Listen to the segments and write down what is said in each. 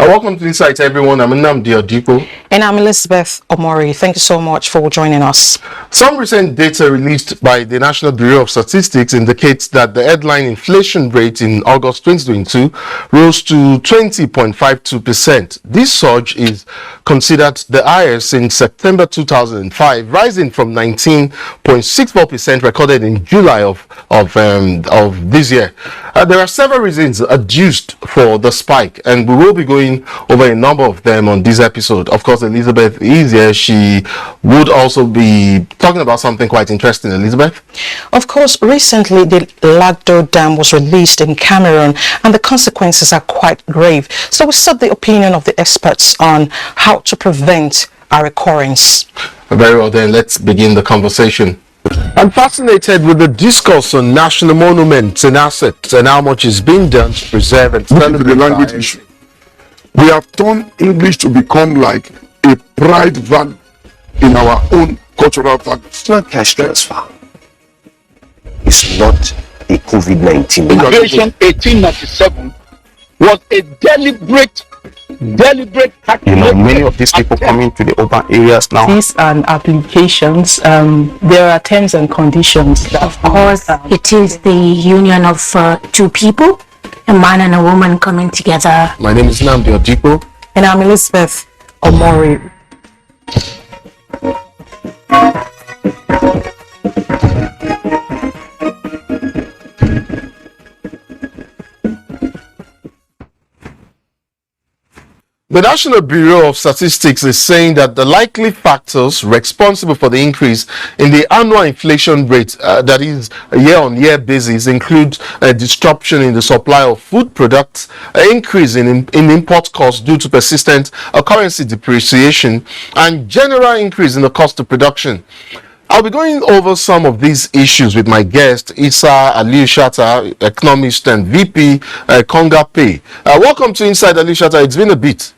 Welcome to Insight, everyone. I'm Nnamdi Odipo. And I'm Elizabeth Omori. Thank you so much for joining us. Some recent data released by the National Bureau of Statistics indicates that the headline inflation rate in August 2022 rose to 20.52%. This surge is considered the highest since September 2005, rising from 19.64% recorded in July of this year. There are several reasons adduced for the spike, and we will be going over a number of them on this episode. Of course, Elizabeth is here. She would also be talking about something quite interesting. Elizabeth? Of course, recently the Lagdo Dam was released in Cameroon, and the consequences are quite grave. So we sought the opinion of the experts on how to prevent a recurrence. Very well then, let's begin the conversation. I'm fascinated with the discourse on national monuments and assets and how much is being done to preserve and celebrate the language issue. We have turned English to become like a pride value in our own cultural value. It's not cash transfer. It's not a COVID-19. Invasion 1897 was a deliberate many of these people coming to the urban areas now. These are applications. There are terms and conditions. Of course, it is the union of two people, a man and a woman coming together. My name is Nnamdi Odipo. And I'm Elizabeth Omori. The National Bureau of Statistics is saying that the likely factors responsible for the increase in the annual inflation rate, that is a year-on-year basis, include a disruption in the supply of food products, an increase in import costs due to persistent currency depreciation, and general increase in the cost of production. I'll be going over some of these issues with my guest, Isa Aliyu Shatta, economist and VP, Konga Pay. Welcome to Inside, Aliyu Shatta. It's been a bit.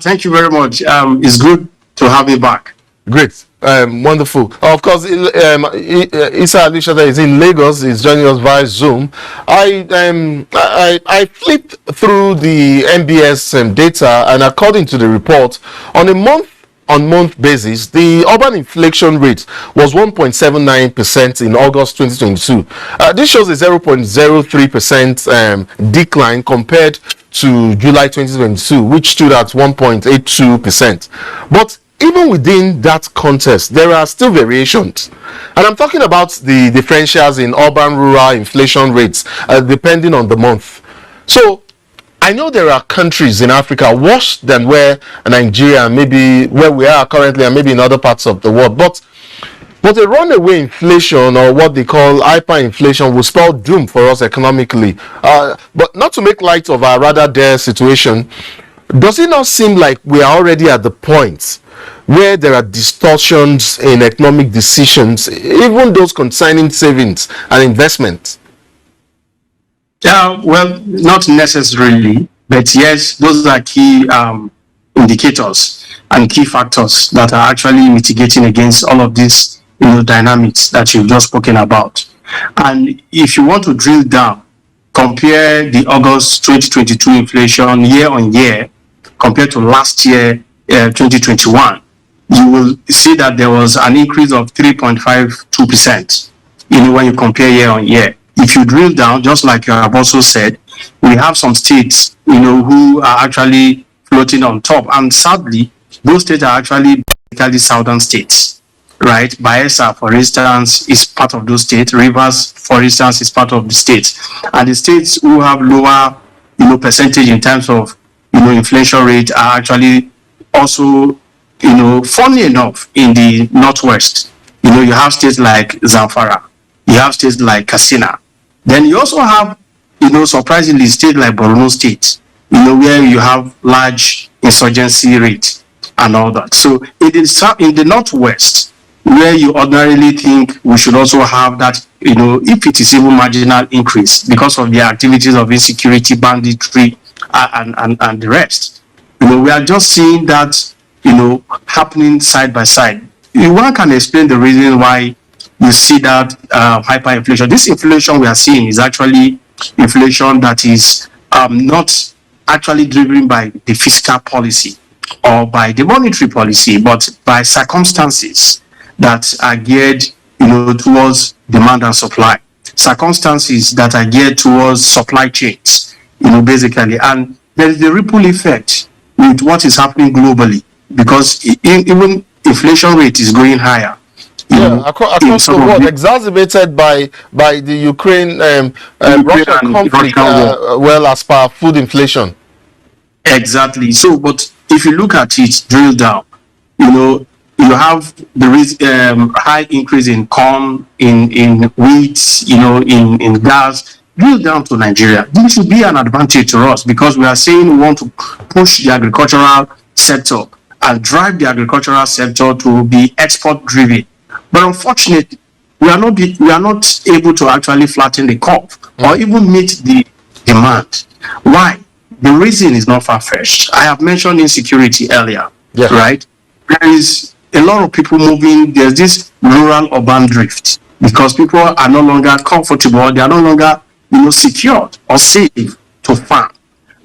Thank you very much. It's good to have you back. Great. Wonderful. Of course, Isa Aliyu Shatta is in Lagos. He's joining us via Zoom. I flipped through the NBS data, and according to the report, on a month-on-month basis, the urban inflation rate was 1.79% in August 2022. This shows a 0.03% decline compared to July 2022, which stood at 1.82%. But even within that context, there are still variations. And I'm talking about the differentials in urban-rural inflation rates, depending on the month. So I know there are countries in Africa worse than where Nigeria, maybe where we are currently, and maybe in other parts of the world. But a runaway inflation, or what they call hyperinflation, will spell doom for us economically. But not to make light of our rather dire situation, does it not seem like we are already at the point where there are distortions in economic decisions, even those concerning savings and investment? Well, not necessarily, but yes, those are key indicators and key factors that are actually mitigating against all of these dynamics that you've just spoken about. And if you want to drill down, compare the August 2022 inflation year on year compared to last year, 2021, you will see that there was an increase of 3.52%, when you compare year on year. If you drill down, just like you have also said, we have some states, who are actually floating on top. And sadly, those states are actually basically southern states. Right, Bayelsa, for instance, is part of those states. Rivers, for instance, is part of the states, and the states who have lower, percentage in terms of, inflation rate are actually also, funny enough, in the northwest. You have states like Zamfara, you have states like Katsina. Then you also have, surprisingly, states like Borno State, where you have large insurgency rate and all that. So in the northwest, where you ordinarily think we should also have that, if it is even marginal increase because of the activities of insecurity, banditry, and the rest. We are just seeing that, happening side by side. One can explain the reason why you see that hyperinflation. This inflation we are seeing is actually inflation that is not actually driven by the fiscal policy or by the monetary policy, but by circumstances that are geared, towards demand and supply. Circumstances that are geared towards supply chains, basically. And there is the ripple effect with what is happening globally, because even inflation rate is going higher. Across the world, exacerbated by the Ukraine Russia conflict, well, as per food inflation. Exactly. So, but if you look at it, drill down, you have the high increase in corn, in wheat, in gas. Drill down to Nigeria. This should be an advantage to us, because we are saying we want to push the agricultural sector and drive the agricultural sector to be export driven. But unfortunately, we are not able to actually flatten the curve or even meet the demand. Why? The reason is not far-fetched. I have mentioned insecurity earlier, right? There is a lot of people moving. There's this rural-urban drift, because people are no longer comfortable. They are no longer, secured or safe to farm.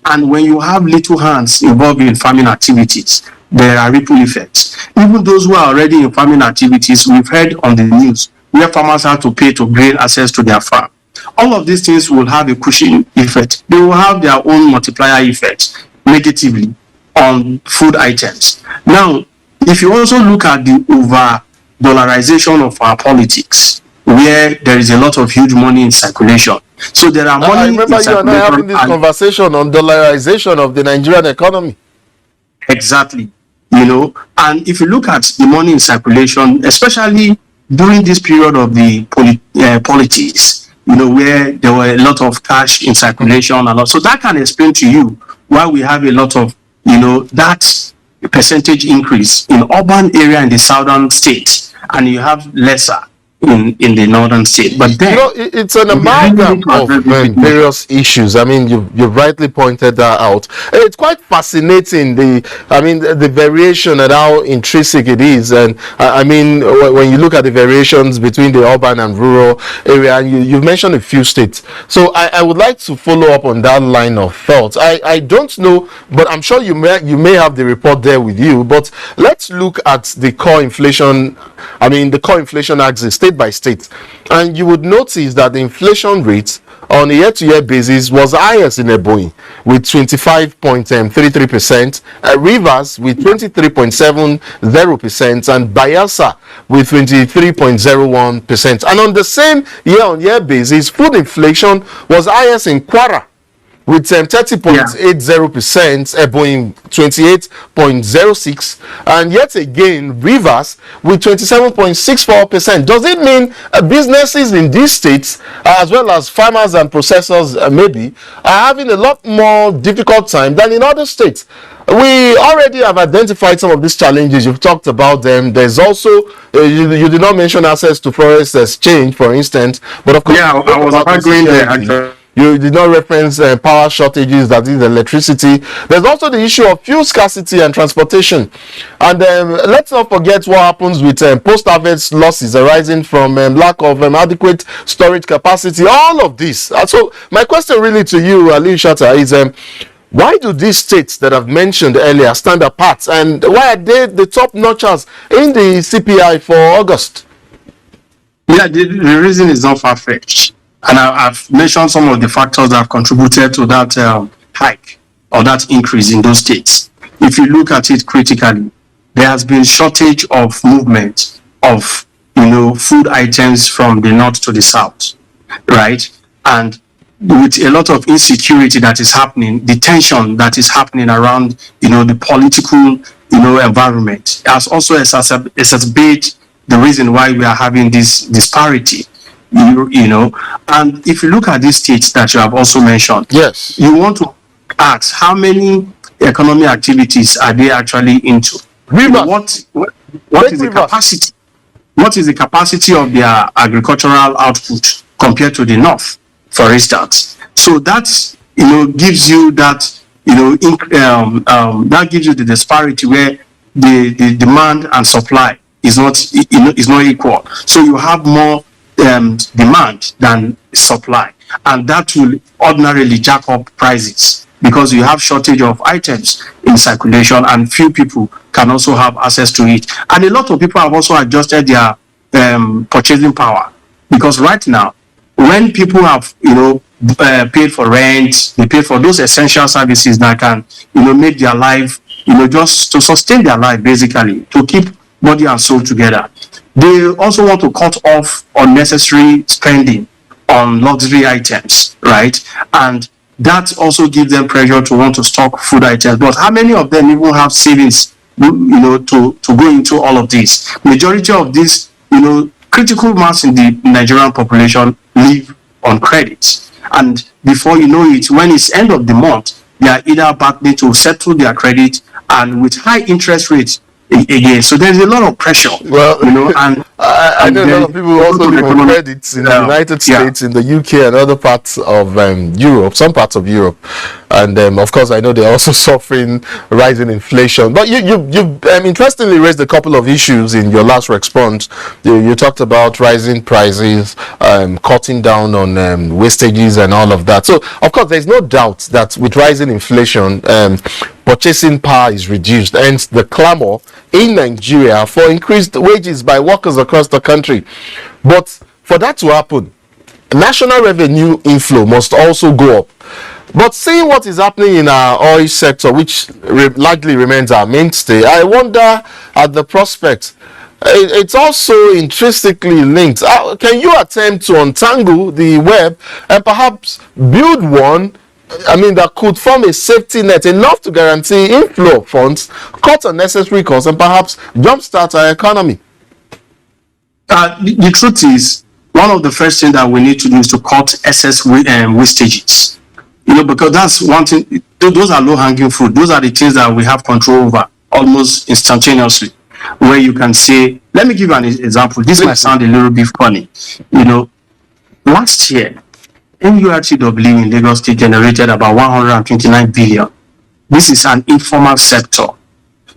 And when you have little hands involved in farming activities, there are ripple effects. Even those who are already in farming activities, we've heard on the news where farmers have to pay to gain access to their farm. All of these things will have a cushion effect. They will have their own multiplier effect negatively on food items. Now, if you also look at the over-dollarization of our politics, where there is a lot of huge money in circulation. So there are money. I remember you and I having this conversation on dollarization of the Nigerian economy. Exactly. And if you look at the money in circulation, especially during this period of the politics, where there were a lot of cash in circulation and all. So that can explain to you why we have a lot of, that percentage increase in urban area in the southern states, and you have lesser in the northern state. But then it's an amalgam of various issues. I mean, you've rightly pointed that out. It's quite fascinating, the variation and how intrinsic it is. And I mean, when you look at the variations between the urban and rural area, and you've mentioned a few states, so I would like to follow up on that line of thought. I don't know, but I'm sure you may have the report there with you. But let's look at the core inflation. The core inflation axis, state by state, and you would notice that the inflation rate on a year-to-year basis was highest in Ebonyi with 25.33%, Rivers with 23.70%, and Bayelsa with 23.01%. And on the same year-on-year basis, food inflation was highest in Kwara with 30.80%, Ebonyi 28.06%, and yet again Rivers with 27.64%. Does it mean businesses in these states, as well as farmers and processors maybe, are having a lot more difficult time than in other states? We already have identified some of these challenges. You've talked about them. There's also, you did not mention access to forest exchange, for instance, but of course, I was about going there actually. You did not reference power shortages, that is electricity. There's also the issue of fuel scarcity and transportation. And let's not forget what happens with post-harvest losses arising from lack of adequate storage capacity. All of this. So my question really to you, Ali Shatta, is why do these states that I've mentioned earlier stand apart? And why are they the top notchers in the CPI for August? Yeah, the reason is not far-fetched. And I've mentioned some of the factors that have contributed to that hike or that increase in those states. If you look at it critically, there has been shortage of movement of, food items from the north to the south, right? And with a lot of insecurity that is happening, the tension that is happening around, the political, environment has also exacerbated the reason why we are having this disparity. And if you look at these states that you have also mentioned, yes, you want to ask how many economic activities are they actually into? What is the capacity? What is the capacity of their agricultural output compared to the north, for instance? So that gives you that that gives you the disparity where the demand and supply is not equal. So you have more demand than supply, and that will ordinarily jack up prices because you have shortage of items in circulation and few people can also have access to it. And a lot of people have also adjusted their purchasing power, because right now, when people have, paid for rent, they pay for those essential services that can, make their life, just to sustain their life, basically, to keep body and soul together. They also want to cut off unnecessary spending on luxury items, right? And that also gives them pressure to want to stock food items. But how many of them even have savings, to go into all of this? Majority of this, critical mass in the Nigerian population live on credit. And before you know it, when it's end of the month, they are either battling to settle their credit and with high interest rates again. So there's a lot of pressure. Well, and I know a lot of people also live on credits in the United States, in the UK, and other parts of Europe, some parts of Europe. And of course, I know they're also suffering rising inflation. But you interestingly raised a couple of issues in your last response. You talked about rising prices, cutting down on wastages and all of that. So, of course, there's no doubt that with rising inflation, purchasing power is reduced, hence the clamor in Nigeria for increased wages by workers across the country. But for that to happen, national revenue inflow must also go up. But seeing what is happening in our oil sector, which largely remains our mainstay, I wonder at the prospect. It's also intrinsically linked. Can you attempt to untangle the web and perhaps build one, that could form a safety net enough to guarantee inflow of funds, cut unnecessary costs, and perhaps jumpstart our economy? The truth is, one of the first things that we need to do is to cut excess wastages. Because that's one thing. Those are low-hanging fruit. Those are the things that we have control over almost instantaneously. Where you can say, let me give you an example. This might sound a little bit funny. Last year, NURTW in Lagos State generated about 129 billion. This is an informal sector.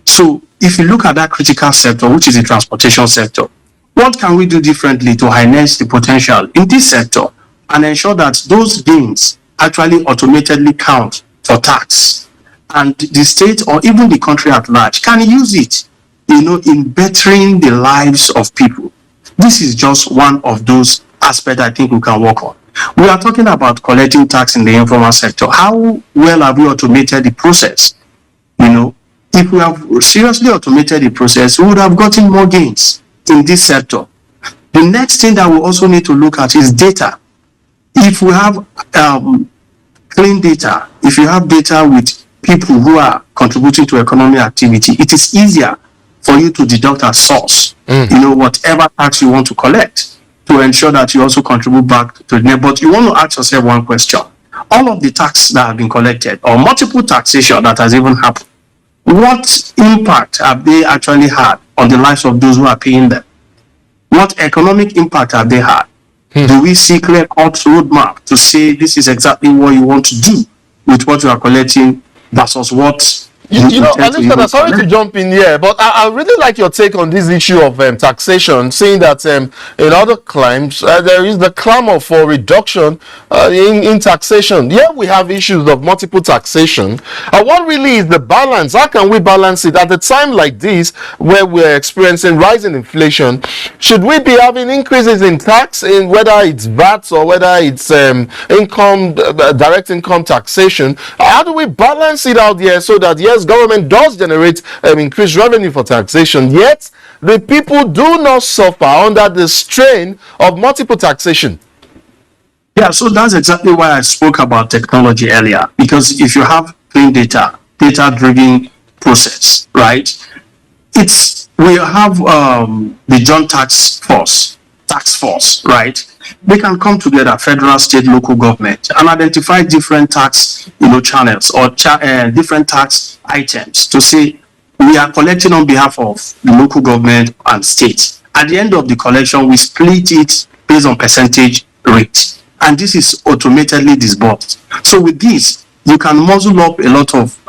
So if you look at that critical sector, which is the transportation sector, what can we do differently to harness the potential in this sector and ensure that those gains actually automatically count for tax, and the state or even the country at large can use it, in bettering the lives of people? This is just one of those aspects I think we can work on. We are talking about collecting tax in the informal sector. How well have we automated the process? If we have seriously automated the process, we would have gotten more gains in this sector. The next thing that we also need to look at is data. If we have clean data, if you have data with people who are contributing to economic activity, it is easier for you to deduct at source, whatever tax you want to collect, to ensure that you also contribute back to the. But you want to ask yourself one question. All of the tax that have been collected, or multiple taxation that has even happened, what impact have they actually had on the lives of those who are paying them? What economic impact have they had? Do we see clear-cut roadmap to say this is exactly what you want to do with what you are collecting versus what Alexander, sorry to jump in here, but I really like your take on this issue of taxation, seeing that in other climes there is the clamor for reduction in taxation. Here we have issues of multiple taxation. What really is the balance? How can we balance it at a time like this where we're experiencing rising inflation? Should we be having increases in tax, in whether it's VAT or whether it's direct income taxation? How do we balance it out there so that, yes, government does generate increased revenue for taxation, yet the people do not suffer under the strain of multiple taxation? Yeah, so that's exactly why I spoke about technology earlier, because if you have clean data-driven process, right? We have the joint tax force, right? They can come together, federal, state, local government, and identify different tax, channels or different tax items to say we are collecting on behalf of the local government and state. At the end of the collection, we split it based on percentage rate, and this is automatically disbursed. So with this, you can muzzle up a lot of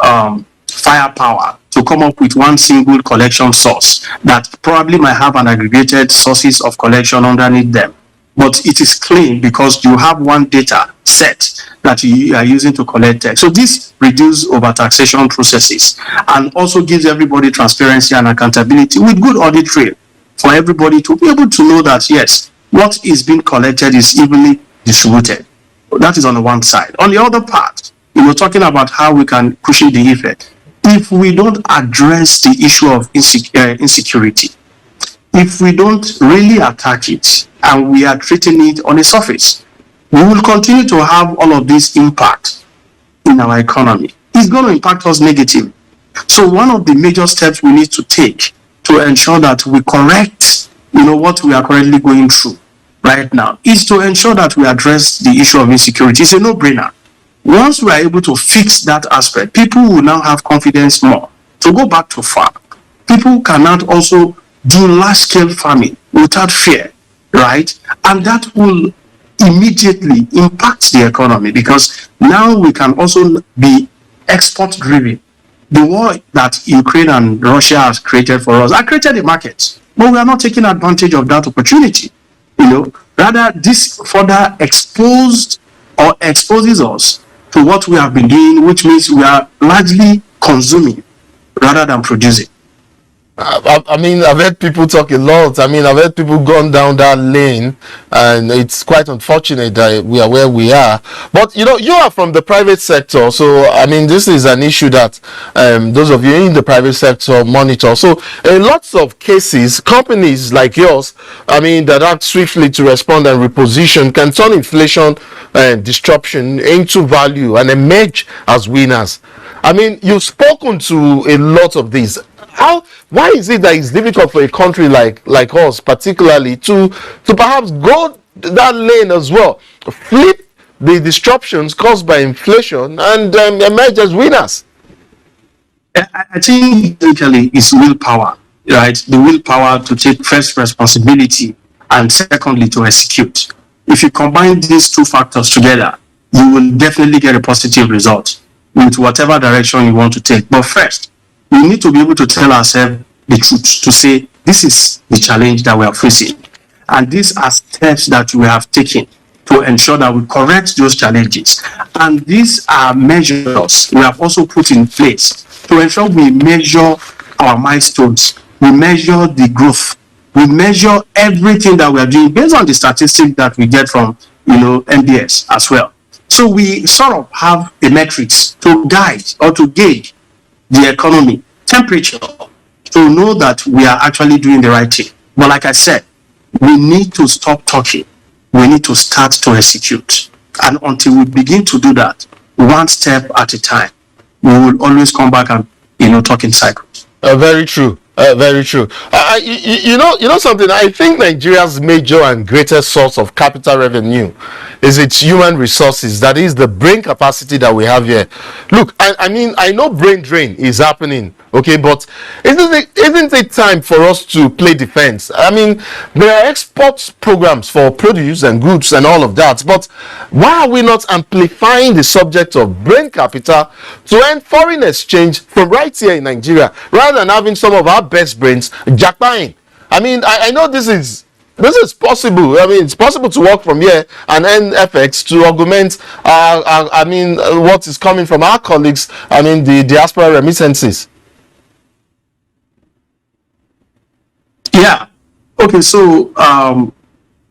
firepower to come up with one single collection source that probably might have an aggregated sources of collection underneath them. But it is clean because you have one data set that you are using to collect tax. So this reduces over-taxation processes and also gives everybody transparency and accountability with good audit trail for everybody to be able to know that, yes, what is being collected is evenly distributed. That is on the one side. On the other part, talking about how we can cushion the effect. If we don't address the issue of insecurity, if we don't really attack it and we are treating it on a surface, we will continue to have all of this impact in our economy. It's going to impact us negatively. So one of the major steps we need to take to ensure that we correct, what we are currently going through right now is to ensure that we address the issue of insecurity. It's a no-brainer. Once we are able to fix that aspect, people will now have confidence more to go back to farm. People cannot also do large-scale farming without fear, right? And that will immediately impact the economy because now we can also be export-driven. The war that Ukraine and Russia has created for us, created a market, but we are not taking advantage of that opportunity. Rather, this further exposes us to what we have been doing, which means we are largely consuming rather than producing. I mean, I've heard people talk a lot. I mean, I've heard people gone down that lane, and it's quite unfortunate that we are where we are. But, you are from the private sector. So, I mean, this is an issue that those of you in the private sector monitor. So, in lots of cases, companies like yours, I mean, that act swiftly to respond and reposition can turn inflation and disruption into value and emerge as winners. I mean, you've spoken to a lot of these. Why is it that it's difficult for a country like us, particularly, to perhaps go that lane as well, flip the disruptions caused by inflation and emerge as winners? I think basically it's willpower, right? The willpower to take first responsibility and secondly to execute. If you combine these two factors together, you will definitely get a positive result with whatever direction you want to take. But first, we need to be able to tell ourselves the truth, to say this is the challenge that we are facing. And these are steps that we have taken to ensure that we correct those challenges. And these are measures we have also put in place to ensure we measure our milestones, we measure the growth, we measure everything that we are doing based on the statistics that we get from MDS as well. So we sort of have a metrics to guide or to gauge the economy temperature to know that we are actually doing the right thing. But like I said, we need to stop talking. We need to start to execute. And until we begin to do that, one step at a time, we will always come back and talk in cycles. Very true. Very true. You know something. I think Nigeria's major and greatest source of capital revenue is its human resources. That is the brain capacity that we have here. Look, I mean, I know brain drain is happening. Okay, but isn't it time for us to play defense? I mean, there are export programs for produce and goods and all of that, but why are we not amplifying the subject of brain capital to earn foreign exchange from right here in Nigeria, rather than having some of our best brains jackpotting? I mean, I know this is possible. I mean, it's possible to work from here and earn FX to augment what is coming from our colleagues, the diaspora remittances. Yeah. Okay, so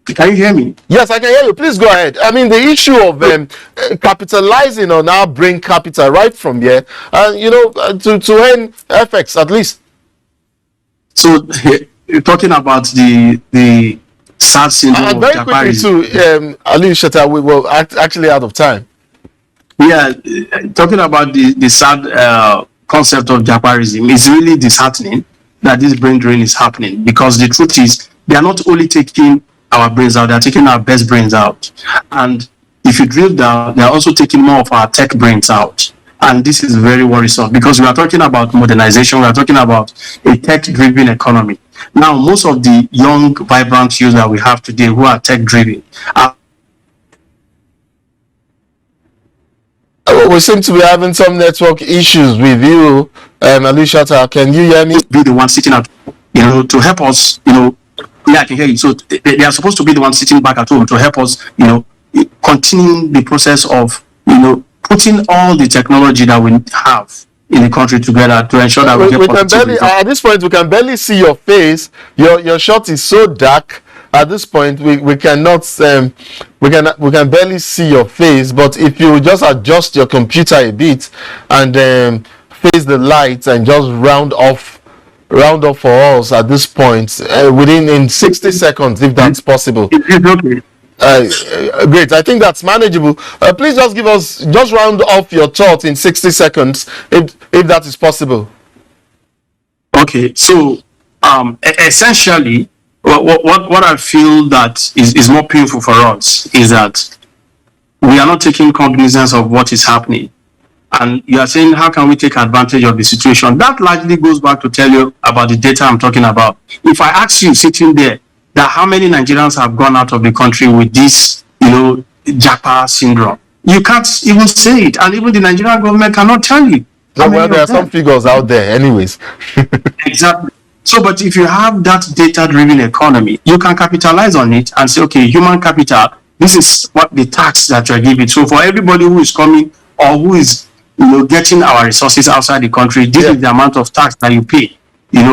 can you hear me? Yes, I can hear you. Please go ahead. I mean, the issue of capitalizing on our brain capital right from here, to earn FX at least. So you're talking about the sad syndrome of very quickly to Ali Shatta, we were actually out of time. Yeah, talking about the sad concept of Japarism is really disheartening that this brain drain is happening, because the truth is they are not only taking our brains out, they are taking our best brains out. And if you drill down, they are also taking more of our tech brains out. And this is very worrisome, because we are talking about modernization, we are talking about a tech-driven economy. Now, most of the young, vibrant youth that we have today who are tech-driven are we seem to be having some network issues with you, Ali Shatta. Can you hear me? Be the one sitting at, to help us, yeah, I can hear you. So they are supposed to be the one sitting back at home to help us, continuing the process of, putting all the technology that we have in the country together to ensure that we get positive results. At this point, we can barely see your face. Your shot is so dark. At this point, we cannot we can barely see your face. But if you just adjust your computer a bit and face the lights and just round off for us at this point in 60 seconds, if that's possible. Okay. Great. I think that's manageable. Please just round off your thoughts in 60 seconds, if that is possible. Okay. So, essentially, what I feel that is more painful for us is that we are not taking cognizance of what is happening. And you are saying, how can we take advantage of the situation? That largely goes back to tell you about the data I'm talking about. If I ask you sitting there, that how many Nigerians have gone out of the country with this, Japa syndrome, you can't even say it, and even the Nigerian government cannot tell you. Well, there are some figures out there, anyways. Exactly. So, but if you have that data-driven economy, you can capitalize on it and say, okay, human capital, this is what the tax that you're giving. So, for everybody who is coming or who is, getting our resources outside the country, this is the amount of tax that you pay,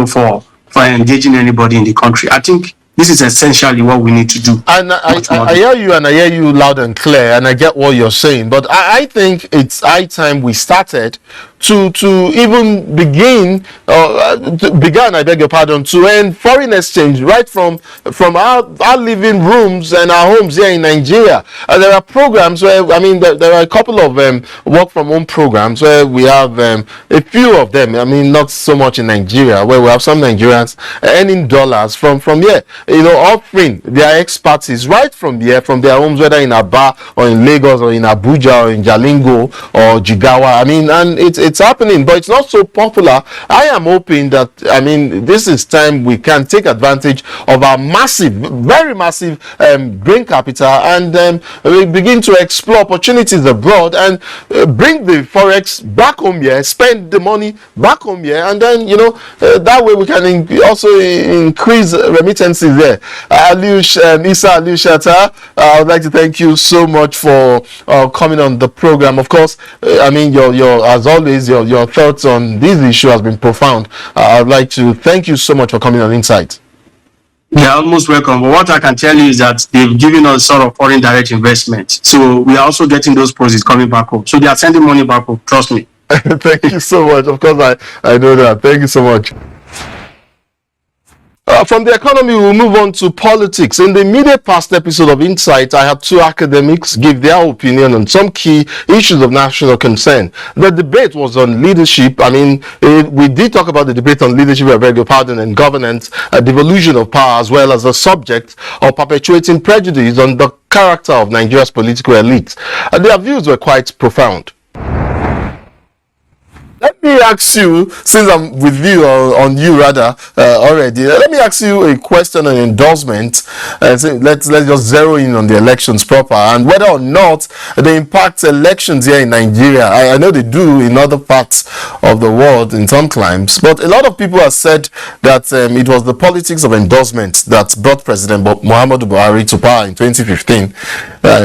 for engaging anybody in the country. I think this is essentially what we need to do. And I hear you, and I hear you loud and clear, and I get what you're saying. But I think it's high time we started to even began, I beg your pardon, to earn foreign exchange right from our living rooms and our homes here in Nigeria. There are programs where, there are a couple of work from home programs where we have a few of them. Not so much in Nigeria, where we have some Nigerians earning dollars from here, offering their expertise right from here, from their homes, whether in Aba or in Lagos or in Abuja or in Jalingo or Jigawa. And it's happening, but it's not so popular. I am hoping that this is time we can take advantage of our massive, very massive brain capital and we begin to explore opportunities abroad and bring the forex back home here, spend the money back home here, and then that way we can also increase remittances there. Issa Aliushata, I would like to thank you so much for coming on the program. Of course, your as always, your thoughts on this issue has been profound. I'd like to thank you so much for coming on Insight. You're almost welcome. But what I can tell you is that they've given us sort of foreign direct investment. So we are also getting those proceeds coming back home. So they are sending money back home. Trust me. Thank you so much. Of course, I know that. Thank you so much. From the economy, we'll move on to politics. In the immediate past episode of Insight, I had two academics give their opinion on some key issues of national concern. The debate was on leadership. We did talk about the debate on leadership, I beg your pardon, and governance, devolution of power, as well as the subject of perpetuating prejudice on the character of Nigeria's political elites. Their views were quite profound. Let me ask you, since I'm with you on you rather already, let me ask you a question on endorsement. So let's just zero in on the elections proper and whether or not they impact elections here in Nigeria. I know they do in other parts of the world in some climes, but a lot of people have said that it was the politics of endorsement that brought President Muhammadu Buhari to power in 2015,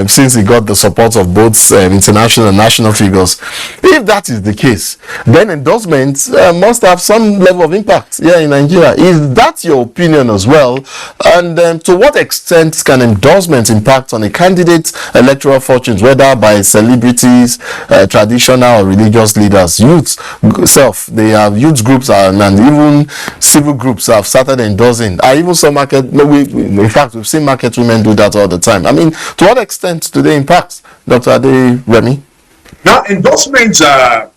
since he got the support of both international and national figures. If that is the case, then endorsements must have some level of impact here in Nigeria. Is that your opinion as well? And to what extent can endorsements impact on a candidate's electoral fortunes, whether by celebrities, traditional or religious leaders, youths, they have youth groups and even civil groups have started endorsing. Even some in fact, we've seen market women do that all the time. To what extent do they impact, Dr. Aderemi? Now, endorsements are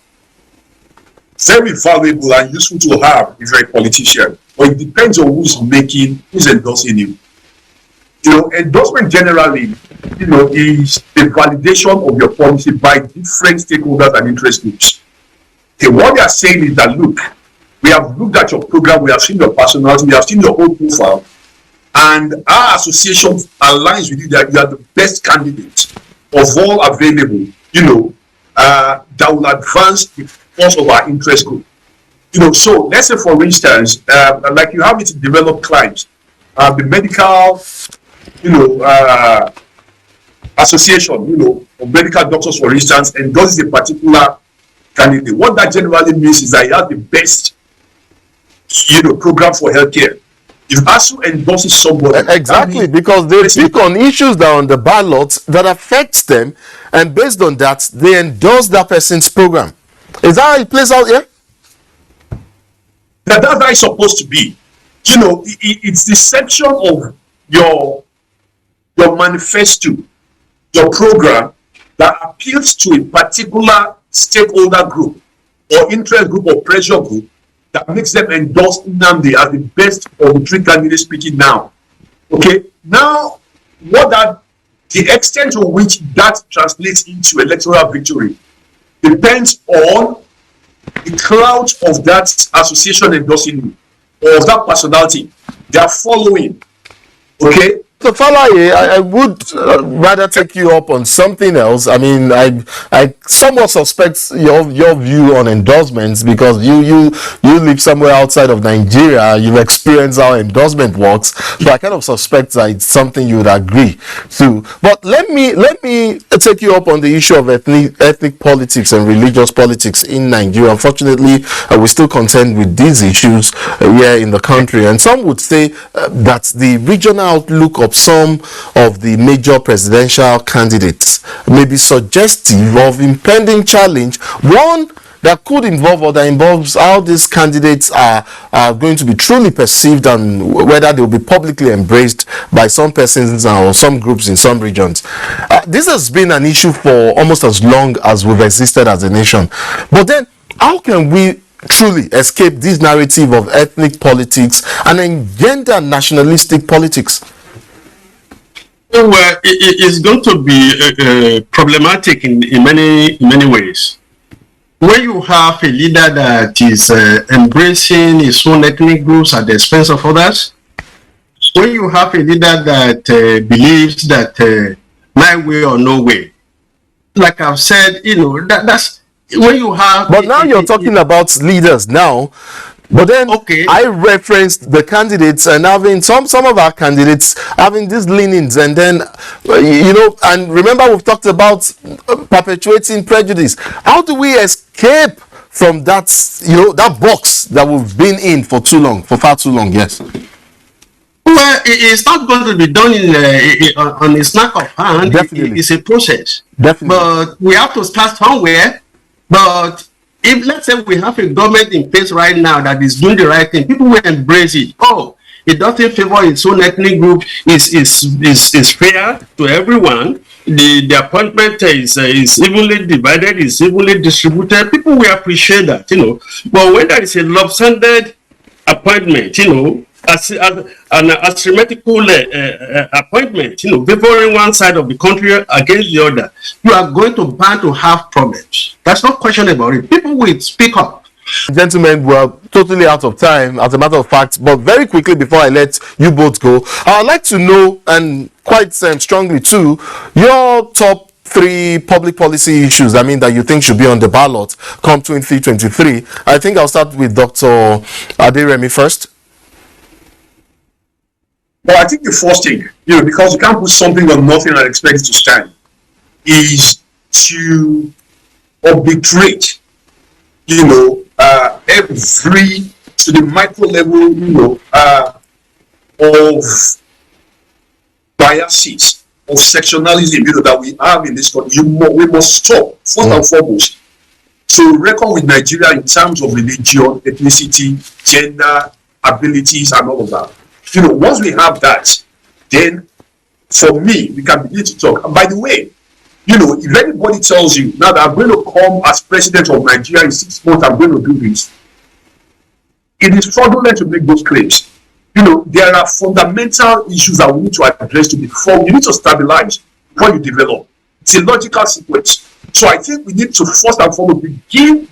very valuable and useful to have if you're a politician, but it depends on who's endorsing you. Endorsement generally, is the validation of your policy by different stakeholders and interest groups. Okay, what they are saying is that, look, we have looked at your program, we have seen your personality, we have seen your whole profile, and our association aligns with you that you are the best candidate of all available, that will advance the cause of our interest group. So let's say, for instance, like you have it in developed climes, the medical, association, of medical doctors, for instance, endorses a particular candidate, what that generally means is that he has the best, program for healthcare. If ASU endorses somebody, exactly, because they speak on issues that are on the ballot that affects them, and based on that, they endorse that person's program. Is that how it plays out here? That's how it's supposed to be. It's the section of your manifesto, your program, that appeals to a particular stakeholder group or interest group or pressure group that makes them endorse Nnamdi as the best of the three candidates speaking now. Okay, now the extent to which that translates into electoral victory depends on the clout of that association endorsing you, or of that personality they are following. Okay. So Falaye, I would rather take you up on something else. I mean, I somewhat suspect your view on endorsements, because you live somewhere outside of Nigeria. You've experienced how endorsement works, so I kind of suspect that it's something you would agree to. But let me take you up on the issue of ethnic politics and religious politics in Nigeria. Unfortunately, we still contend with these issues here in the country, and some would say that the regional outlook of some of the major presidential candidates may be suggestive of impending challenge, one that could involve, or that involves how these candidates are going to be truly perceived, and whether they will be publicly embraced by some persons or some groups in some regions. This has been an issue for almost as long as we've existed as a nation. But then, how can we truly escape this narrative of ethnic politics and engender nationalistic politics? Well, it's going to be problematic in many ways. When you have a leader that is embracing his own ethnic groups at the expense of others, when you have a leader that believes that my way or no way, like I've said, that's when you have. But now you're talking about leaders now. But then, okay, I referenced the candidates and having some of our candidates having these leanings, and then and remember, we've talked about perpetuating prejudice. How do we escape from that that box that we've been in for far too long? Yes. Well, it's not going to be done on a snap of hand. Definitely. It's a process. Definitely. But we have to start somewhere. But if, let's say, we have a government in place right now that is doing the right thing, people will embrace it. Oh, it doesn't favor its own ethnic group. Is fair to everyone. The appointment is evenly divided, is evenly distributed. People will appreciate that, But when there is a lopsided appointment, as an asymmetrical appointment, favoring one side of the country against the other, you are going to bound to have problems. That's no question about it. People will speak up. Gentlemen, we're totally out of time, as a matter of fact, but very quickly before I let you both go, I'd like to know, and quite strongly too, your top 3 public policy issues, that you think should be on the ballot come 2023. I think I'll start with Dr. Aderemi first. Well, I think the first thing, because you can't put something on nothing and expect it to stand, is to arbitrate, every, to the micro level, of biases, of sectionalism, that we have in this country. We must stop, first and foremost, to reckon with Nigeria in terms of religion, ethnicity, gender, abilities, and all of that. Once we have that, then for me, we can begin to talk. And by the way, if anybody tells you now that I'm going to come as president of Nigeria in 6 months, I'm going to do this, it is fraudulent to make those claims. There are fundamental issues that we need to address to be formed. You need to stabilize before you develop. It's a logical sequence. So I think we need to first and foremost begin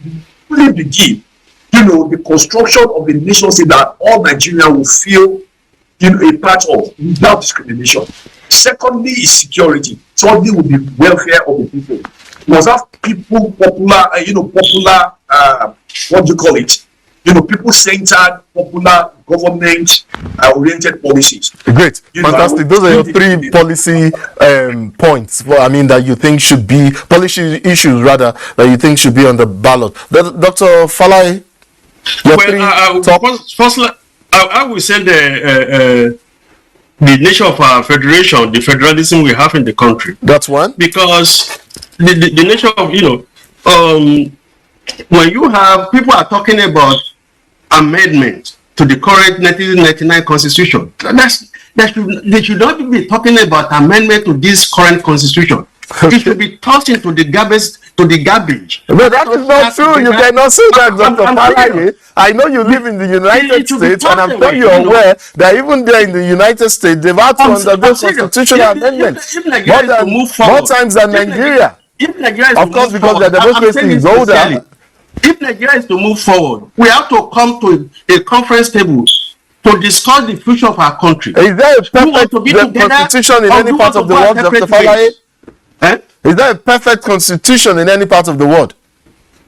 the construction of a nation state that all Nigerians will feel a part of without discrimination. Secondly is security. Thirdly will be welfare of the people. We must have people popular, people-centered, popular, government-oriented policies. Great, fantastic. Those are your three policy points. Well, I mean that you think should be policy issues rather that you think should be on the ballot. Dr. Falai, firstly, I will say the nature of our federation, the federalism we have in the country. That's one. Because the nature of, when you have people are talking about amendment to the current 1999 constitution, they should not be talking about amendment to this current constitution. Okay. It should be tossed into the garbage. No, that is not true. You cannot say that, Dr. Falaye. I know you live in the United States, and I'm sure you're aware that even there in the United States, they've had to undergo constitutional amendments more times than Nigeria. Of course, because the democracy is older. If Nigeria is to move forward, we have to come to a conference table to discuss the future of our country. Is there a perfect constitution in any part of the world, Dr. Falaye? Is there a perfect constitution in any part of the world?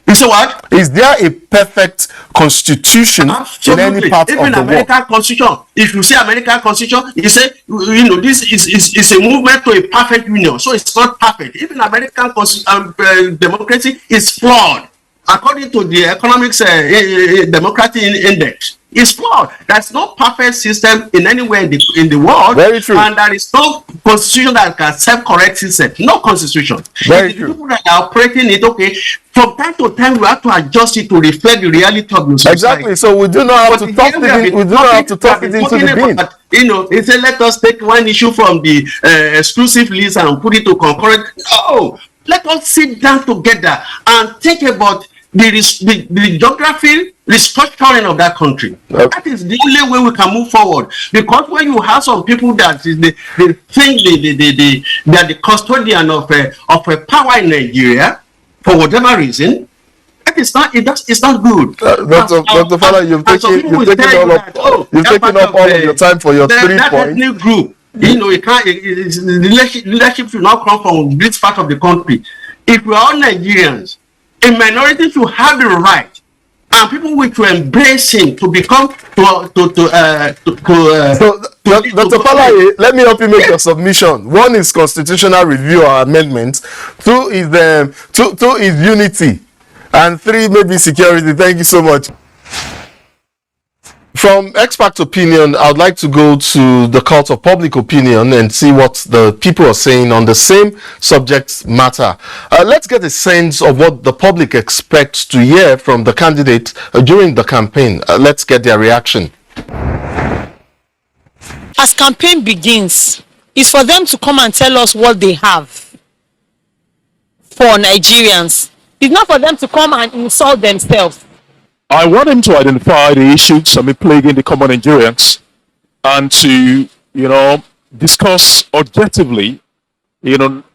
You say what? Is there a perfect constitution in any part of the world? Even American constitution. If you say American constitution, you say this is a movement to a perfect union. So it's not perfect. Even American democracy is flawed according to the economics democratic index. It's flawed. There's no perfect system in anywhere in the world. Very true. And there is no constitution that can self-correct itself. No constitution. Very true. People that are operating it, okay, from time to time we have to adjust it to reflect the reality of the society. Exactly. So we do not have to toss it into the bin. They say let us take one issue from the exclusive list and put it to concurrent. No, let us sit down together and think about the geography restructuring of that country. Okay. That is the only way we can move forward. Because when you have some people that they think they are the custodian of a power in Nigeria for whatever reason, it's not good. Dr. Fala, you've taken up all of your time for your 3 points. New group, leadership should not come from this part of the country. If we are all Nigerians, a minority should have the right, and people will to embrace him to become So, Dr. Falaye, let me help you make your submission. 1 is constitutional review or amendment. 2 is unity, and 3 maybe security. Thank you so much. From expert opinion, I would like to go to the court of public opinion and see what the people are saying on the same subject matter. Let's get a sense of what the public expects to hear from the candidate during the campaign. Let's get their reaction. As campaign begins, it's for them to come and tell us what they have for Nigerians. It's not for them to come and insult themselves. I want him to identify the issues plaguing the common Nigerians and to, discuss objectively,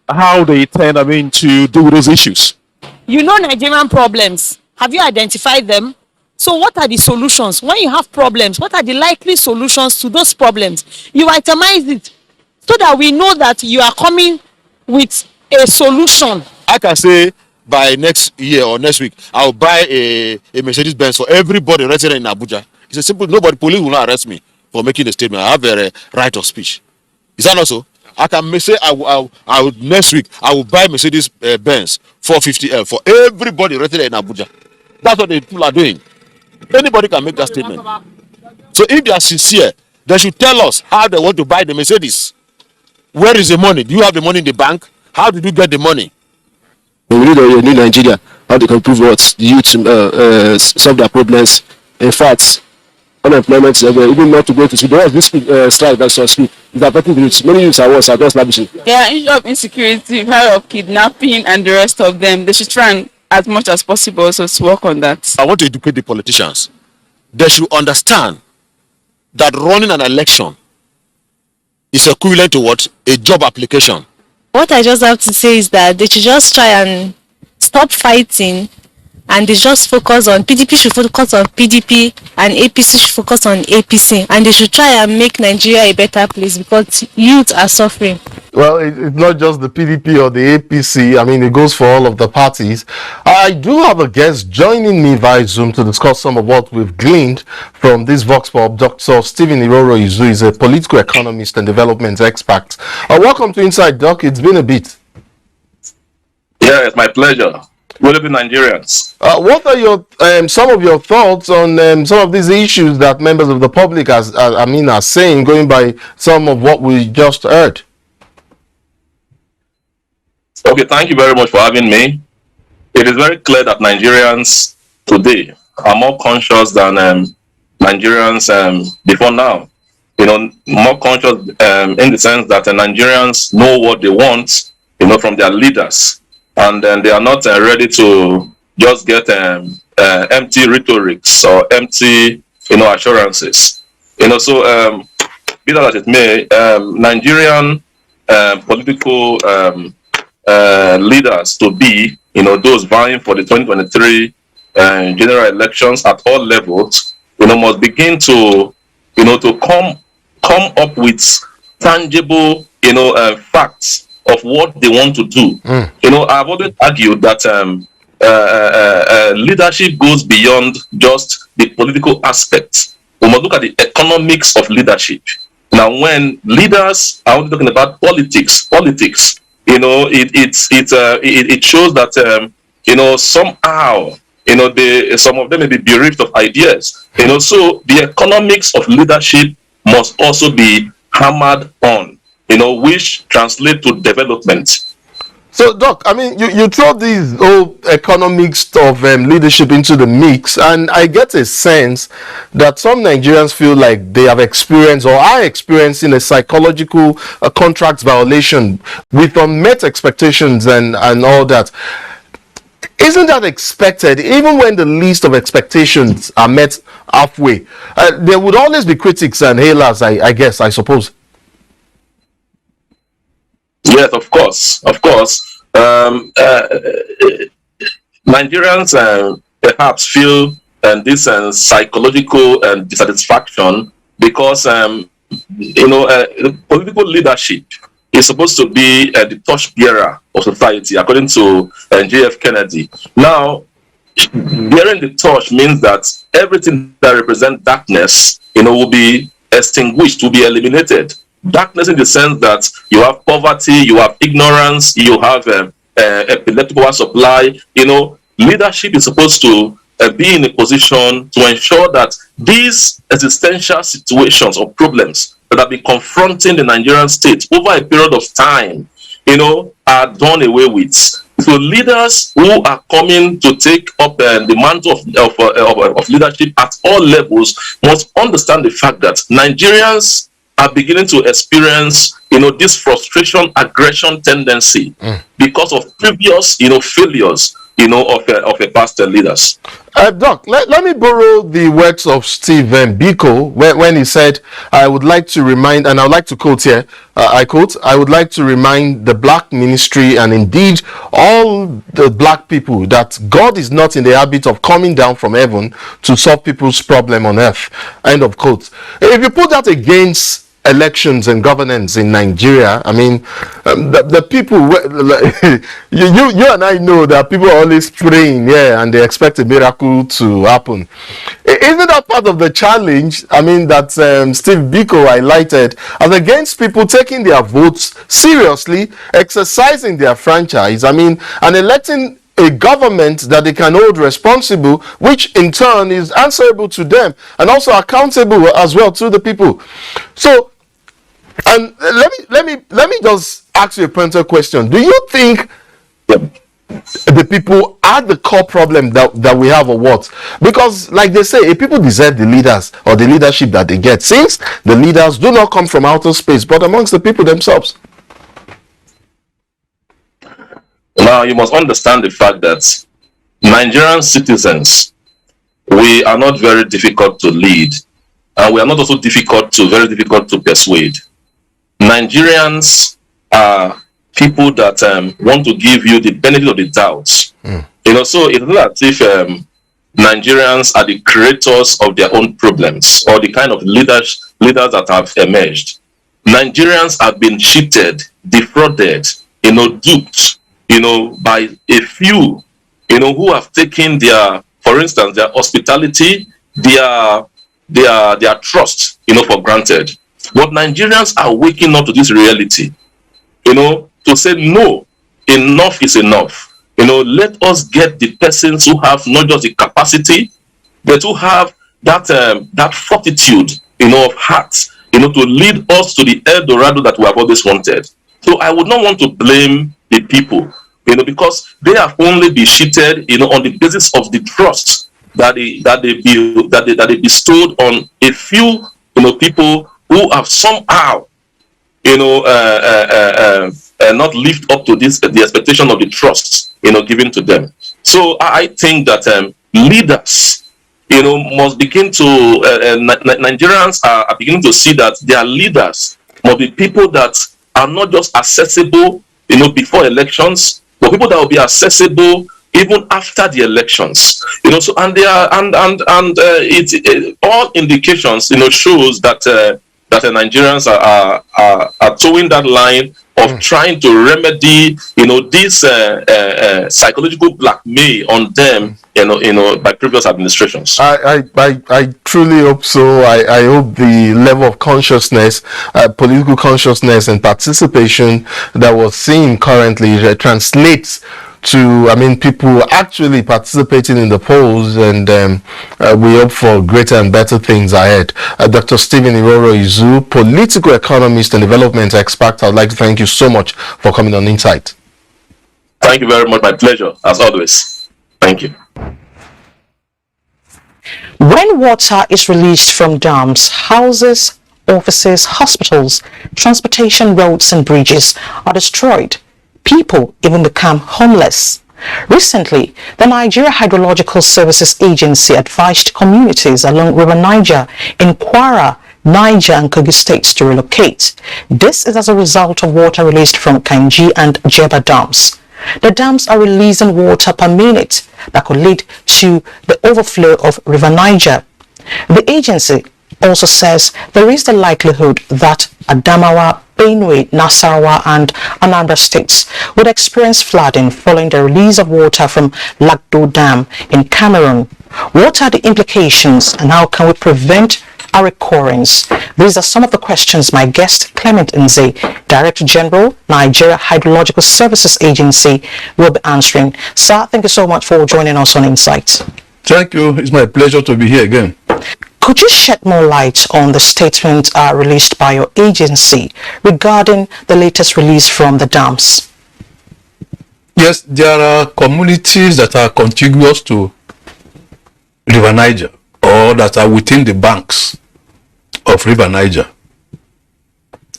how they intend, to deal with those issues. Nigerian problems. Have you identified them? So what are the solutions? When you have problems, what are the likely solutions to those problems? You itemize it so that we know that you are coming with a solution. I can say, by next year or next week, I'll buy a Mercedes Benz for everybody resident in Abuja. It's a simple, police will not arrest me for making a statement. I have a right of speech. Is that also? I can say I would next week I will buy Mercedes Benz 450L for everybody resident in Abuja. That's what the people are doing. Anybody can make that statement. So if they are sincere, they should tell us how they want to buy the Mercedes. Where is the money? Do you have the money in the bank? How did you get the money? We need Nigeria, how they can improve what the youth solve their problems. In fact, unemployment is even not to go to school. There was this strike that's on school. It's affecting the youth. Many youths are just lavishing. There are issues of insecurity, fear of kidnapping, and the rest of them. They should try and, as much as possible, also to work on that. I want to educate the politicians. They should understand that running an election is equivalent to what? A job application. What I just have to say is that they should just try and stop fighting, and they just focus on PDP should focus on PDP and APC should focus on APC, and they should try and make Nigeria a better place because youth are suffering. Well, it's not just the PDP or the APC. I mean, it goes for all of the parties. I do have a guest joining me via Zoom to discuss some of what we've gleaned from this Vox Pop. Dr. Stephen Iroro Izu is a political economist and development expert. Welcome to Inside, Doc. It's been a bit. Yeah, it's my pleasure. Good evening, Nigerians. What are your some of your thoughts on some of these issues that members of the public are saying, going by some of what we just heard? Okay, thank you very much for having me. It is very clear that Nigerians today are more conscious than Nigerians before now. You know, more conscious in the sense that Nigerians know what they want, you know, from their leaders, and they are not ready to just get empty rhetorics or empty, you know, assurances. You know, so be that as it may, Nigerian political leaders to be, you know, those vying for the 2023 general elections at all levels, you know, must begin to, you know, to come up with tangible, you know, facts of what they want to do. You know, I've always argued that leadership goes beyond just the political aspect. We must look at the economics of leadership. Now, when leaders are only talking about politics, you know, it shows that you know, somehow, you know, some of them may be bereft of ideas. You know, so the economics of leadership must also be hammered on, you know, which translate to development. So, Doc, I mean, you throw these whole economics of leadership into the mix, and I get a sense that some Nigerians feel like they have experienced or are experiencing a psychological contract violation with unmet expectations and all that. Isn't that expected? Even when the least of expectations are met halfway, there would always be critics and hailers, I suppose. Yes, of course. Nigerians perhaps feel this psychological dissatisfaction because you know, political leadership is supposed to be the torch bearer of society, according to J.F. Kennedy. Now, bearing the torch means that everything that represents darkness, you know, will be extinguished, will be eliminated. Darkness in the sense that you have poverty, you have ignorance, you have epileptic supply. You know, leadership is supposed to be in a position to ensure that these existential situations or problems that have been confronting the Nigerian state over a period of time, you know, are done away with. So leaders who are coming to take up the mantle of leadership at all levels must understand the fact that Nigerians are beginning to experience, you know, this frustration, aggression tendency because of previous, you know, failures, you know, of a past leaders. Doc, let me borrow the words of Steve Biko when he said, I would like to remind, and I would like to quote here, I quote, I would like to remind the black ministry and indeed all the black people that God is not in the habit of coming down from heaven to solve people's problem on earth. End of quote. If you put that against elections and governance in Nigeria, I mean, the people, you and I know that people are always praying, yeah, and they expect a miracle to happen. Isn't that part of the challenge? I mean, that Steve Biko highlighted, as against people taking their votes seriously, exercising their franchise, I mean, and electing a government that they can hold responsible, which in turn is answerable to them and also accountable as well to the people. So, and let me just ask you a pointed question. Do you think the people are the core problem that we have, or what? Because, like they say, if people deserve the leaders or the leadership that they get, since the leaders do not come from outer space but amongst the people themselves. Now, you must understand the fact that Nigerian citizens, we are not very difficult to lead, and we are not also very difficult to persuade. Nigerians are people that want to give you the benefit of the doubt. You know, so it's not as if Nigerians are the creators of their own problems or the kind of leaders that have emerged. Nigerians have been cheated, defrauded, duped, by a few, who have taken their, for instance, their hospitality, their trust, for granted. But Nigerians are waking up to this reality, to say no, enough is enough. Let us get the persons who have not just the capacity, but who have that fortitude, of heart, to lead us to the El Dorado that we have always wanted. So I would not want to blame the people, because they have only been cheated, on the basis of the trust that they bestowed on a few, people who have somehow, not lived up to the expectation of the trust, given to them. So I think that leaders, must begin to, Nigerians are beginning to see that their leaders must be people that are not just accessible, before elections, but people that will be accessible even after the elections. So and they are it all indications, shows that that the Nigerians are towing that line of trying to remedy, this psychological blackmail on them, by previous administrations. I truly hope so. I hope the level of consciousness, political consciousness and participation that we're seeing currently translates to, people actually participating in the polls, and we hope for greater and better things ahead. Dr. Stephen Iroro Izu, political economist and development expert, I'd like to thank you so much for coming on Insight. Thank you very much. My pleasure, as always. Thank you. When water is released from dams, houses, offices, hospitals, transportation roads and bridges are destroyed. People even become homeless. Recently, the Nigeria Hydrological Services Agency advised communities along River Niger in Kwara, Niger and Kogi states to relocate. This is as a result of water released from Kainji and Jeba dams. The dams are releasing water per minute that could lead to the overflow of River Niger. The agency also says there is the likelihood that Adamawa, Benue, Nasarawa and Anambra states would experience flooding following the release of water from Lagdo Dam in Cameroon. What are the implications and how can we prevent a recurrence? These are some of the questions my guest Clement Nze, Director General, Nigeria Hydrological Services Agency, will be answering. Sir, thank you so much for joining us on Insight. Thank you. It's my pleasure to be here again. Could you shed more light on the statement released by your agency regarding the latest release from the dams? Yes, there are communities that are contiguous to River Niger or that are within the banks of River Niger.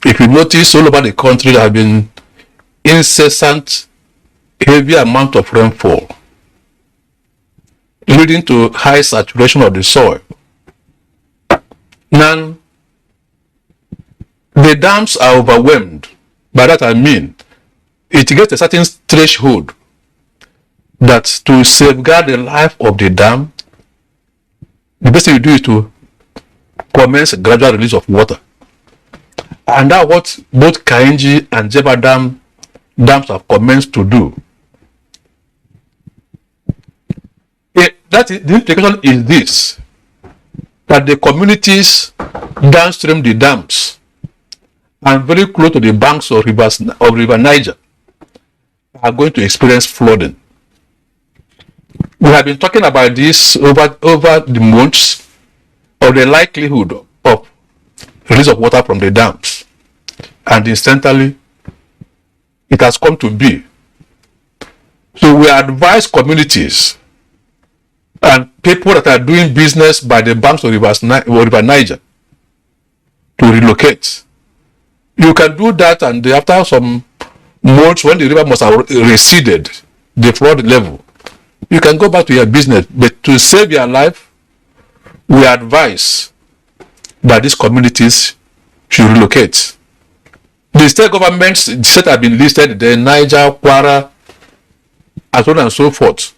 If you notice, all over the country there have been incessant, heavy amount of rainfall, leading to high saturation of the soil. Now, the dams are overwhelmed. By that I mean, it gets a certain threshold that to safeguard the life of the dam, the best thing you do is to commence a gradual release of water. And that's what both Kainji and Jeba dams have commenced to do. The implication is this, that the communities downstream the dams and very close to the banks of River Niger are going to experience flooding. We have been talking about this over the months of the likelihood of release of water from the dams, and instantly it has come to be. So we advise communities and people that are doing business by the banks of River Niger to relocate. You can do that, and after some months, when the river must have receded, the flood level, you can go back to your business. But to save your life, we advise that these communities should relocate. The state governments, the state have been listed, the Niger, Kwara, and so on and so forth.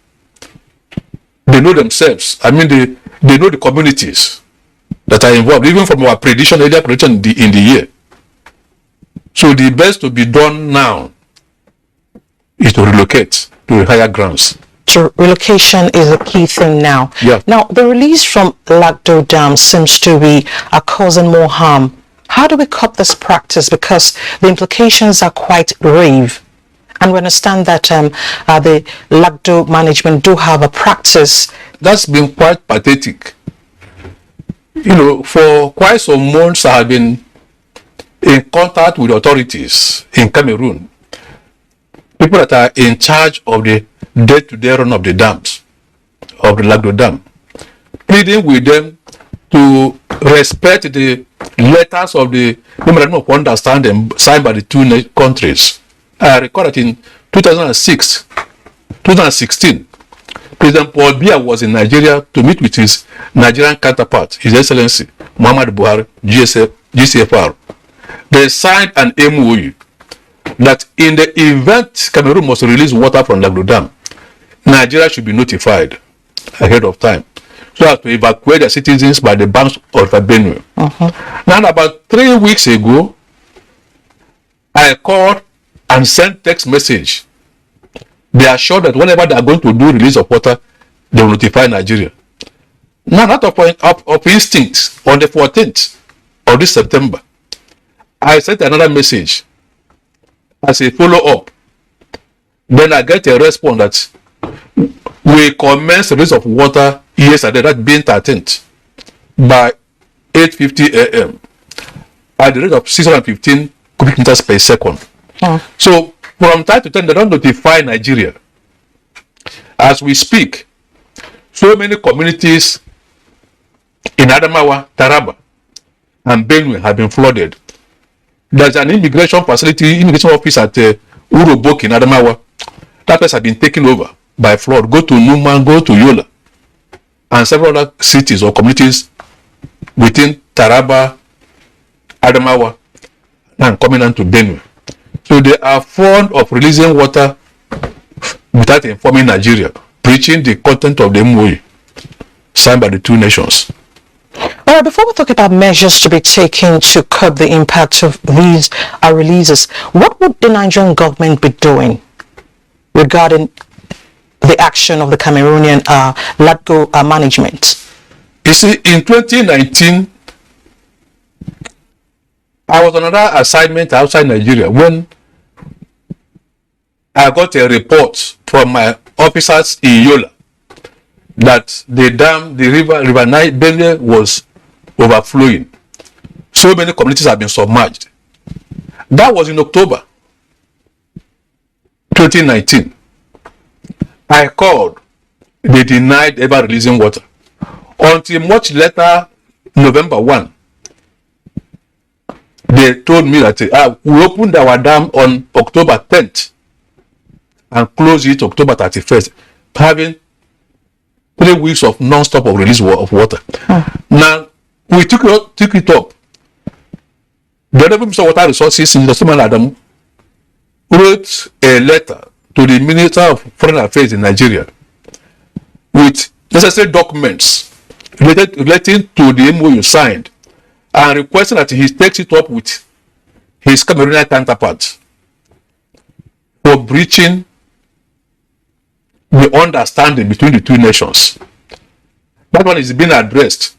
They know themselves. They know the communities that are involved, even from our earlier prediction in the year. So the best to be done now is to relocate to higher grounds. So relocation is a key thing now. Yeah. Now, the release from Lagdo Dam seems to be causing more harm. How do we curb this practice? Because the implications are quite grave. And we understand that the Lagdo management do have a practice. That's been quite pathetic. You know, for quite some months I have been in contact with authorities in Cameroon. People that are in charge of the day-to-day run of the dams, of the Lagdo Dam, pleading with them to respect the letters of the Memorandum of Understanding signed by the two countries. I recall that in 2016, President Paul Biya was in Nigeria to meet with his Nigerian counterpart, His Excellency Muhammad Buhari, GCFR. They signed an MOU that in the event Cameroon must release water from Lagdo Dam, Nigeria should be notified ahead of time so as to evacuate their citizens by the banks of the Benue. Now, about 3 weeks ago, I called and sent text message. They are sure that whenever they are going to do release of water, they will notify Nigeria. Now, out of instinct, on the 14th of this September, I sent another message as a follow-up. Then I get a response that we commence the release of water yesterday, that being 13th, by 8:50 a.m. at the rate of 615 cubic meters per second. So from time to time, they don't notify Nigeria. As we speak, so many communities in Adamawa, Taraba, and Benue have been flooded. There's an immigration office at Urobok in Adamawa. That place has been taken over by flood. Go to Numan, go to Yola, and several other cities or communities within Taraba, Adamawa, and coming on to Benue. So they are fond of releasing water without informing Nigeria, breaching the content of the MOU signed by the two nations. All right, before we talk about measures to be taken to curb the impact of these releases, what would the Nigerian government be doing regarding the action of the Cameroonian Lagdo management? You see, in 2019, I was on another assignment outside Nigeria when I got a report from my officers in Yola that the dam, the river Nile Benue was overflowing. So many communities have been submerged. That was in October 2019. I called. They denied ever releasing water. Until much later, November 1, they told me that we opened our dam on October 10th and closed it October 31st, having 3 weeks of non-stop of release of water. Now, we took it up. The Honorable Minister of Water Resources, in the Adam, wrote a letter to the Minister of Foreign Affairs in Nigeria with necessary documents relating to the MOU signed and requesting that he takes it up with his Cameroonian counterparts for breaching the understanding between the two nations. That one is being addressed.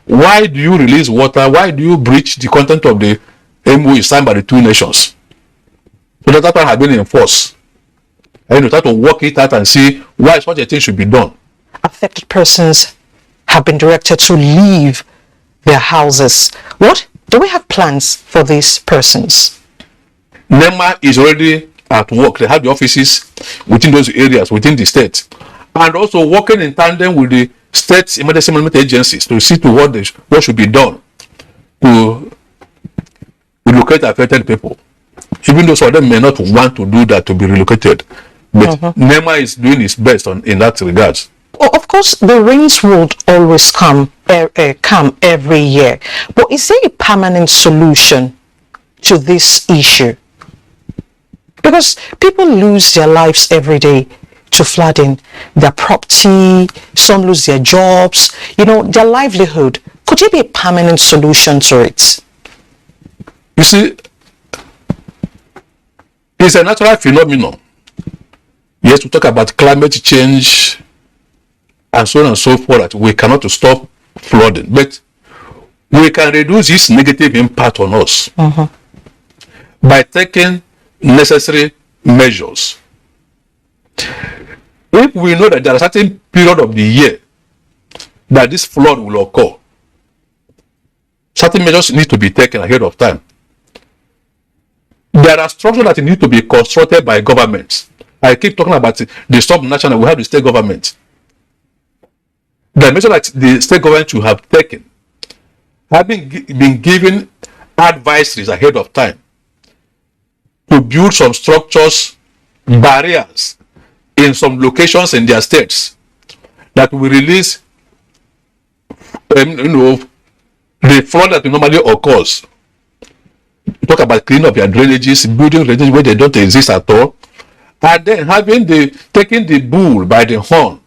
Why do you release water? Why do you breach the content of the MOU signed by the two nations? So that one has been enforced. And you try to work it out and see why such a thing should be done. Affected persons have been directed to leave their houses. What do we have plans for these persons? NEMA is already at work. They have the offices within those areas, within the state, and also working in tandem with the state emergency management agencies to see to what should be done to relocate affected people. Even though some of them may not want to do that, to be relocated, but NEMA is doing its best in that regard. Oh, of course, the rains would always come every year. But is there a permanent solution to this issue? Because people lose their lives every day to flooding, their property, some lose their jobs, their livelihood. Could there be a permanent solution to it? You see, It's a natural phenomenon. Yes, we talk about climate change and so on and so forth, that we cannot stop flooding, but we can reduce this negative impact on us by taking necessary measures. If we know that there are certain period of the year that this flood will occur, certain measures need to be taken ahead of time. There are structures that need to be constructed by governments. I keep talking about the sub-national, we have the state government. The measures that the state government should have taken have been given advisories ahead of time to build some structures, barriers in some locations in their states that will release the flood that normally occurs. Talk about cleaning up your drainages, building drainages where they don't exist at all, and then taking the bull by the horn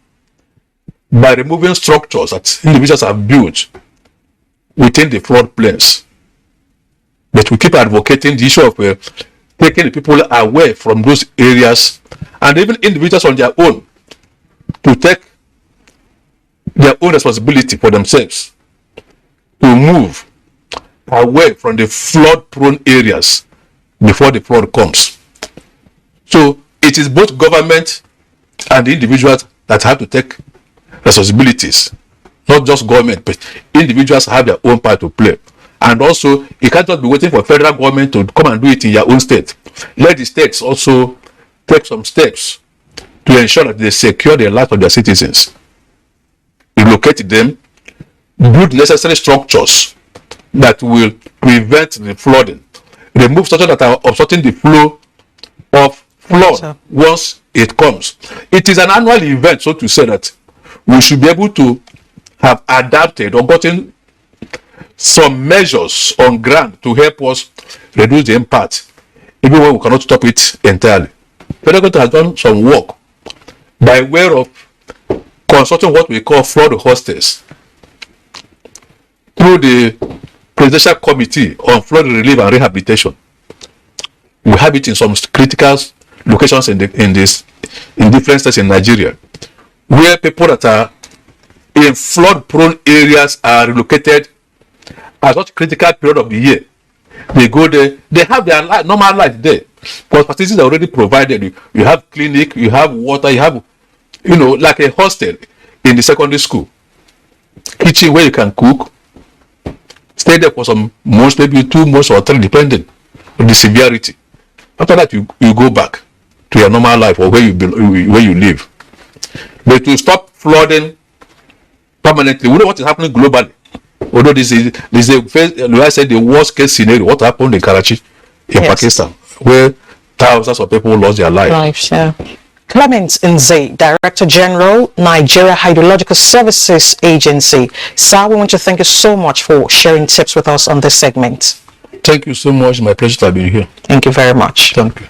by removing structures that individuals have built within the floodplains. But we keep advocating the issue of taking the people away from those areas, and even individuals on their own to take their own responsibility for themselves to move away from the flood-prone areas before the flood comes. So it is both government and the individuals that have to take responsibilities. Not just government, but individuals have their own part to play. And also, you can't just be waiting for federal government to come and do it in your own state. Let the states also take some steps to ensure that they secure the lives of their citizens. Relocate them, build necessary structures that will prevent the flooding, remove structures that are obstructing the flow of flood once it comes. It is an annual event, so to say, that we should be able to have adapted or gotten some measures on ground to help us reduce the impact, even when we cannot stop it entirely. Federal government has done some work by way of consulting what we call flood hostels through the Presidential Committee on Flood Relief and Rehabilitation. We have it in some critical locations in different states in Nigeria, where people that are in flood-prone areas are relocated at such critical period of the year. They go there, they have their normal life there, because facilities are already provided. You have clinic, you have water, you have, like a hostel in the secondary school, kitchen where you can cook, stay there for some months, maybe 2 months or 3, depending on the severity. After that, you go back to your normal life or where you live. But to stop flooding permanently, we know what is happening globally. Although this is I said the worst case scenario, what happened in Karachi, in Pakistan, where thousands of people lost their lives. Clement Nze, Director General, Nigeria Hydrological Services Agency. Sir, we want to thank you so much for sharing tips with us on this segment. Thank you so much. My pleasure to have been here. Thank you very much. Thank you.